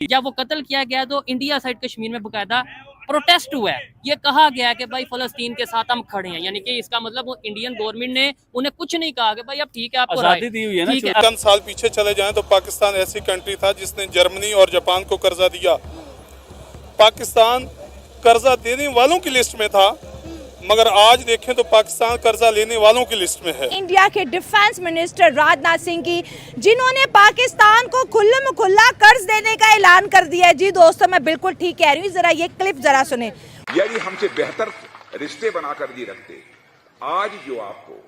जब वो कत्ल किया गया तो इंडिया साइड कश्मीर में बकायदा प्रोटेस्ट हुआ है, ये कहा गया कि भाई फलस्तीन के साथ हम खड़े हैं, यानी कि इसका मतलब वो इंडियन गवर्नमेंट ने उन्हें कुछ नहीं कहा कि भाई अब ठीक है आपको आजादी दी हुई है ना। ठीक है। चंद साल पीछे चले जाएं तो पाकिस्तान ऐसी कंट्री था जिसने जर्मनी और जापान को कर्जा दिया। पाकिस्तान कर्जा देने वालों की लिस्ट में था, मगर आज देखें तो पाकिस्तान कर्जा लेने वालों की लिस्ट में है। इंडिया के डिफेंस मिनिस्टर राजनाथ सिंह की, जिन्होंने पाकिस्तान को खुल्लम खुल्ला कर्ज देने का ऐलान कर दिया है। जी दोस्तों, मैं बिल्कुल ठीक कह रही हूँ, जरा ये क्लिप जरा सुने। यदि हमसे बेहतर रिश्ते बनाकर भी रखते, आज जो आपको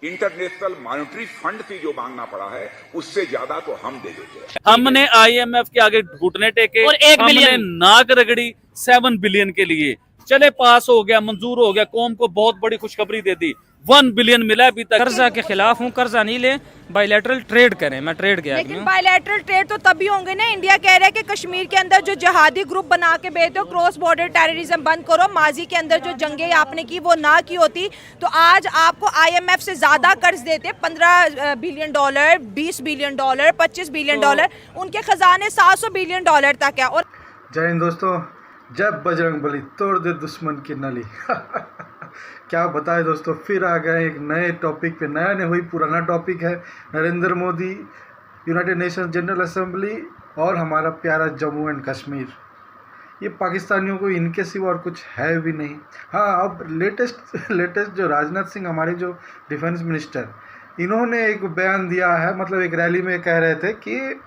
इंटरनेशनल मॉनेटरी फंड से जो मांगना पड़ा है उससे ज्यादा तो हम दे देते। हमने IMF के आगे घुटने टेके और 1 हमने बिलियन नाक रगड़ी 7 बिलियन के लिए। चले पास हो गया, मंजूर हो गया, कौम को बहुत बड़ी खुशखबरी दे दी। 1 बिलियन मिला अभी तक। कर्जा के खिलाफ हूँ, कर्जा नहीं ले, बायलैटरल ट्रेड करें। मैं ट्रेड के आदमी लेकिन हूँ। बायलैटरल ट्रेड तो तभी होंगे ना। इंडिया कह रहा है कि कश्मीर के अंदर जो जिहादी ग्रुप बना के भेजते हो, क्रॉस बॉर्डर टेररिज्म बंद करो। माजी के अंदर जो जंगें आपने की वो ना की होती तो आज आपको IMF से ज्यादा कर्ज देते। $15 बिलियन, $20 बिलियन, $25 बिलियन, उनके खजाने $700 बिलियन तक है। और जय हिंद दोस्तों, जब बजरंग बली तोड़ दे दुश्मन की नली। क्या बताएं दोस्तों, फिर आ गए एक नए टॉपिक पे। नया नहीं, वही पुराना टॉपिक है। Narendra Modi, United Nations general assembly और हमारा प्यारा जम्मू एंड कश्मीर। ये पाकिस्तानियों को इनके सिवा और कुछ है भी नहीं। हाँ, अब लेटेस्ट जो राजनाथ सिंह, हमारे जो डिफेंस मिनिस्टर, इन्होंने एक बयान दिया है। मतलब एक रैली में कह रहे थे कि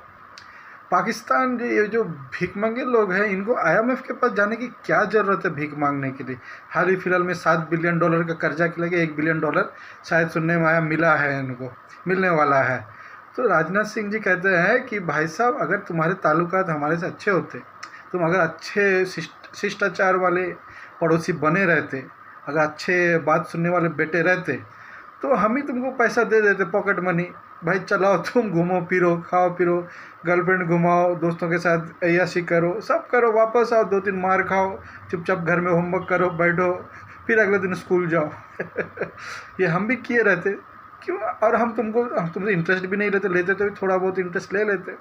पाकिस्तान ये जो भीख मांगे लोग हैं, इनको IMF के पास जाने की क्या ज़रूरत है भीख मांगने के लिए। हाल ही फिलहाल में $7 बिलियन का कर्जा के लगे, $1 बिलियन शायद सुनने में आया मिला है, इनको मिलने वाला है। तो राजनाथ सिंह जी कहते हैं कि भाई साहब, अगर तुम्हारे ताल्लुकात हमारे से अच्छे होते, तुम अगर अच्छे शिष्टाचार वाले पड़ोसी बने रहते, अगर अच्छे बात सुनने वाले बेटे रहते, तो हम ही तुमको पैसा दे देते, पॉकेट मनी। भाई चलाओ, तुम घूमो फिरो, खाओ पिरो, गर्लफ्रेंड घुमाओ, दोस्तों के साथ अय्याशी करो, सब करो, वापस आओ, 2-3 मार खाओ, चुपचाप घर में होमवर्क करो, बैठो, फिर अगले दिन स्कूल जाओ। ये हम भी किए रहते क्यों? और हम तुमसे इंटरेस्ट भी नहीं लेते तो भी थोड़ा बहुत इंटरेस्ट ले लेते,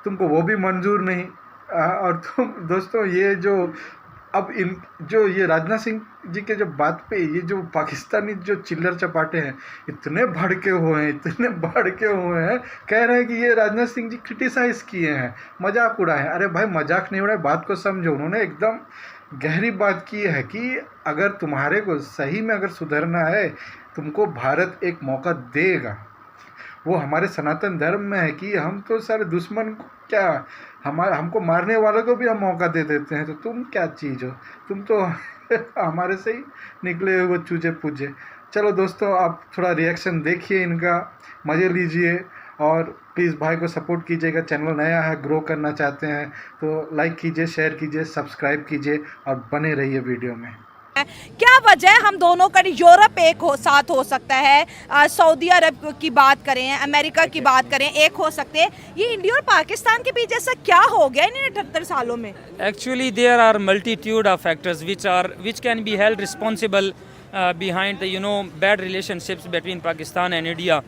तुमको वो भी मंजूर नहीं। और तुम दोस्तों, ये जो अब ये राजनाथ सिंह जी के जो बात पे, ये जो पाकिस्तानी जो चिल्लर चपाटे हैं, इतने भड़के हुए हैं, कह रहे हैं कि ये राजनाथ सिंह जी क्रिटिसाइज किए हैं, मजाक उड़ाए। अरे भाई, मजाक नहीं उड़ाए, बात को समझो। उन्होंने एकदम गहरी बात की है कि अगर तुम्हारे को सही में अगर सुधरना है, तुमको भारत एक मौका देगा। वो हमारे सनातन धर्म में है कि हम तो सारे दुश्मन को क्या, हमको मारने वालों को भी हम मौका दे देते हैं। तो तुम क्या चीज़ हो, तुम तो हमारे से ही निकले हुए चूजे पूजे। चलो दोस्तों, आप थोड़ा रिएक्शन देखिए इनका, मज़े लीजिए और प्लीज़ भाई को सपोर्ट कीजिएगा। चैनल नया है, ग्रो करना चाहते हैं तो लाइक कीजिए, शेयर कीजिए, सब्सक्राइब कीजिए और बने रहिए वीडियो में। क्या वजह है हम दोनों का यूरोप साथ हो सकता है, सऊदी अरब की बात करें, अमेरिका की बात करें, एक हो सकते हैं। ये इंडिया और पाकिस्तान के बीच ऐसा क्या हो गया इन 78 सालों में? Actually, there are multitude of factors which can be held responsible behind the bad relationships between Pakistan and India.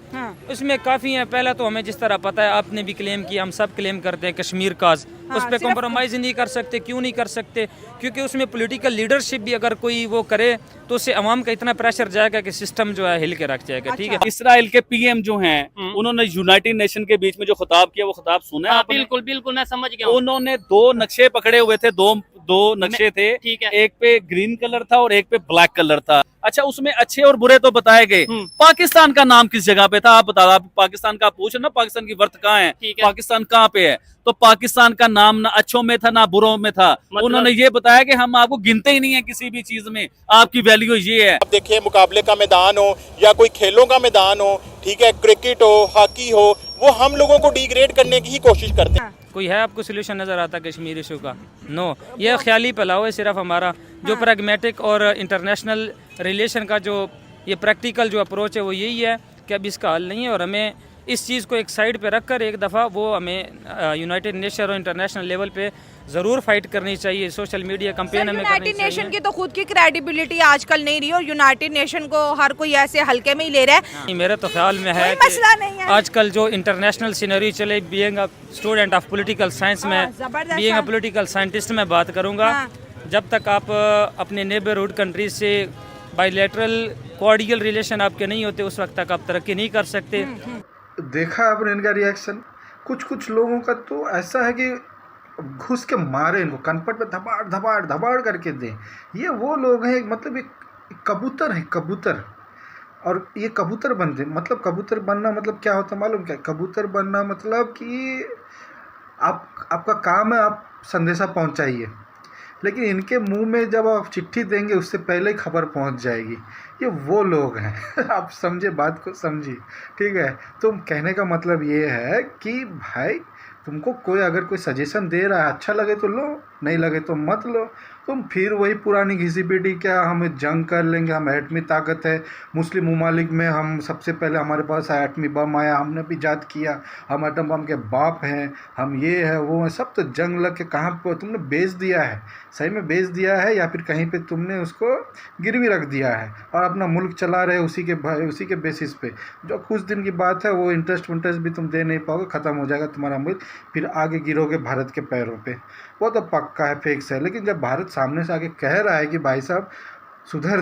उसमें काफ़ी हैं। पहला तो हमें जिस तरह पता है, आपने भी क्लेम किया, हम सब क्लेम करते हैं कश्मीर का, उस पर कॉम्प्रोमाइज़ नहीं कर सकते। क्यों नहीं कर सकते? क्योंकि उसमें पॉलिटिकल लीडरशिप भी अगर कोई वो करे तो उससे अवाम का इतना प्रेशर जाएगा कि सिस्टम जो है हिल के रख जाएगा। ठीक है। इसराइल के PM जो हैं, उन्होंने यूनाइटेड नेशन के बीच में जो खिताब किया, वो खिताब सुना है आपने? बिल्कुल बिल्कुल, मैं समझ गया। उन्होंने 2 नक्शे पकड़े हुए थे, दो नक्शे थे। ठीक है। एक पे ग्रीन कलर था और एक पे ब्लैक कलर था। अच्छा, उसमें अच्छे और बुरे तो बताए गए। पाकिस्तान का नाम किस जगह पे था आप बताओ। आप पाकिस्तान का पूछ ना, पाकिस्तान की वर्थ कहाँ है, पाकिस्तान कहाँ पे है? तो पाकिस्तान का नाम ना अच्छों में था ना बुरों में था। उन्होंने ये बताया कि हम आपको गिनते ही नहीं है किसी भी चीज में, आपकी वैल्यू ये है। अब देखिए, मुकाबले का मैदान हो या कोई खेलों का मैदान हो, ठीक है, क्रिकेट हो, हॉकी हो, वो हम लोगों को डिग्रेड करने की ही कोशिश करते हैं। कोई है आपको सोल्यूशन नज़र आता कश्मीर इशू का? नो, ये ख्याली फैलाव है सिर्फ हमारा। जो प्रैग्मेटिक और इंटरनेशनल रिलेशन का जो ये प्रैक्टिकल जो अप्रोच है वो यही है कि अब इसका हल नहीं है और हमें इस चीज़ को एक साइड पे रखकर एक दफ़ा वो हमें यूनाइटेड नेशन और इंटरनेशनल लेवल पे ज़रूर फाइट करनी चाहिए। सोशल मीडिया कंपेन हमें करनी यूनाइटेड चाहिए। नेशन की तो खुद की क्रेडिबिलिटी आजकल नहीं रही और यूनाइटेड नेशन को हर कोई ऐसे हल्के में ही ले रहा है। मेरे तो ख्याल में है कोई मसला नहीं कि है। आजकल जो इंटरनेशनल सीनरी चले, being a student of political science में, जबरदस्त बीइंग अ है। पॉलिटिकल साइंटिस्ट में बात करूंगा, हाँ। जब तक आप अपने नेबरहुड कंट्रीज से बायलैटरल कॉर्डियल रिलेशन आपके नहीं होते उस वक्त तक आप तरक्की नहीं कर सकते। देखा आपने इनका रिएक्शन। कुछ कुछ लोगों का तो ऐसा है कि घुस के मारे इनको, कनपट पे धबाड़ धबाड़ धबाड़ करके दें। ये वो लोग हैं, मतलब एक कबूतर है, कबूतर। और ये कबूतर बनते, मतलब कबूतर बनना मतलब क्या होता है मालूम क्या? कबूतर बनना मतलब कि आपका काम है आप संदेशा पहुंचाइए, लेकिन इनके मुंह में जब आप चिट्ठी देंगे उससे पहले ही खबर पहुंच जाएगी। ये वो लोग हैं। आप समझे, बात को समझिए, ठीक है? तो कहने का मतलब ये है कि भाई तुमको कोई अगर कोई सजेशन दे रहा है, अच्छा लगे तो लो, नहीं लगे तो मत लो। तुम फिर वही पुरानी घिसी पीटी, क्या हमें जंग कर लेंगे, हम एटमी ताकत है, मुस्लिम ममालिक में हम सबसे पहले हमारे पास एटमी बम आया, हमने भी ईजाद किया, हम एटम बम के बाप हैं, हम ये है वो है। सब तो जंग लग के कहाँ पर तुमने बेच दिया है, सही में बेच दिया है या फिर कहीं पे तुमने उसको गिरवी रख दिया है और अपना मुल्क चला रहे उसी के बेसिस पे। जो कुछ दिन की बात है वो इंटरेस्ट भी तुम दे नहीं पाओगे, ख़त्म हो जाएगा तुम्हारा मुल्क, फिर आगे गिरोगे भारत के पैरों पे। वो तो पक्का है, फिक्स है। लेकिन जब भारत सामने से आके कह रहा है कि भाई साहब सुधर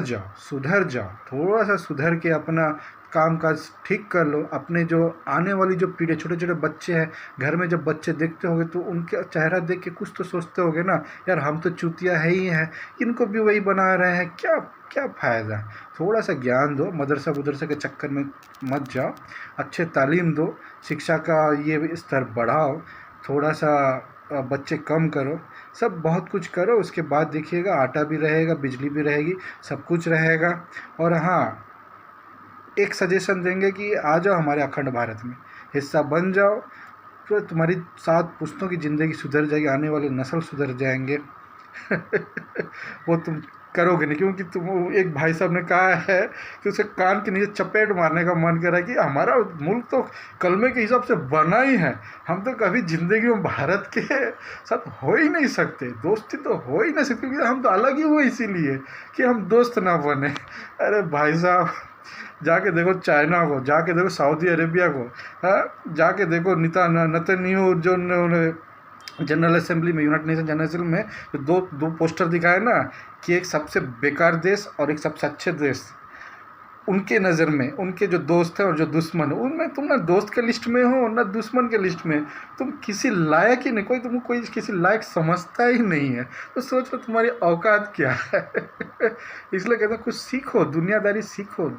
जाओ, थोड़ा सा सुधर के अपना काम काज ठीक कर लो, अपने जो आने वाली जो पीढ़ी, छोटे छोटे बच्चे हैं घर में, जब बच्चे देखते होगे तो उनका चेहरा देख के कुछ तो सोचते होगे ना, यार हम तो चूतिया है ही हैं, इनको भी वही बना रहे हैं, क्या फ़ायदा। थोड़ा सा ज्ञान दो, मदरसा के चक्कर में मत जाओ, अच्छे तालीम दो, शिक्षा का ये स्तर बढ़ाओ, थोड़ा सा बच्चे कम करो, सब बहुत कुछ करो। उसके बाद देखिएगा आटा भी रहेगा, बिजली भी रहेगी, सब कुछ रहेगा। और हाँ, एक सजेशन देंगे कि आ जाओ हमारे अखंड भारत में, हिस्सा बन जाओ, तो तुम्हारी 7 पुश्तों की ज़िंदगी सुधर जाएगी, आने वाले नस्ल सुधर जाएंगे। वो तुम करोगे नहीं, क्योंकि तुम, एक भाई साहब ने कहा है कि उसे कान के नीचे चपेट मारने का मन कर रहा है कि हमारा मुल्क तो कलमे के हिसाब से बना ही है, हम तो कभी ज़िंदगी में भारत के साथ हो ही नहीं सकते, दोस्ती तो हो ही नहीं सकती, क्योंकि हम तो अलग ही हुए इसीलिए कि हम दोस्त ना बने। अरे भाई साहब, जाके देखो चाइना को, जाके देखो सऊदी अरेबिया को, हाँ, जाके देखो नेतन्याहू जो जनरल असेंबली में, यूनाइटेड नेशन जनरल असेंबली में दो पोस्टर दिखाए ना कि एक सबसे बेकार देश और एक सबसे अच्छे देश, उनके नज़र में उनके जो दोस्त हैं और जो दुश्मन है, उनमें तुम ना दोस्त के लिस्ट में हो ना दुश्मन के लिस्ट में, तुम किसी लायक ही नहीं, तुमको कोई किसी लायक समझता ही नहीं है। तो सोचो तुम्हारी औकात क्या है। इसलिए कहते हैं कुछ सीखो, दुनियादारी सीखो,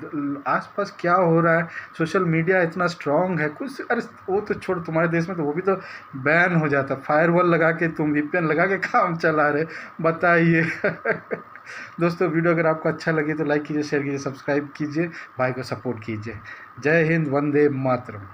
आसपास क्या हो रहा है, सोशल मीडिया इतना स्ट्रांग है, कुछ, अरे वो तो छोड़, तुम्हारे देश में तो वो भी तो बैन हो जाता, फायरवॉल लगा के तुम VPN लगा के काम चला रहे, बताइए। दोस्तों, वीडियो अगर आपको अच्छा लगे तो लाइक कीजिए, शेयर कीजिए, सब्सक्राइब कीजिए, भाई को सपोर्ट कीजिए। जय हिंद, वंदे मातरम।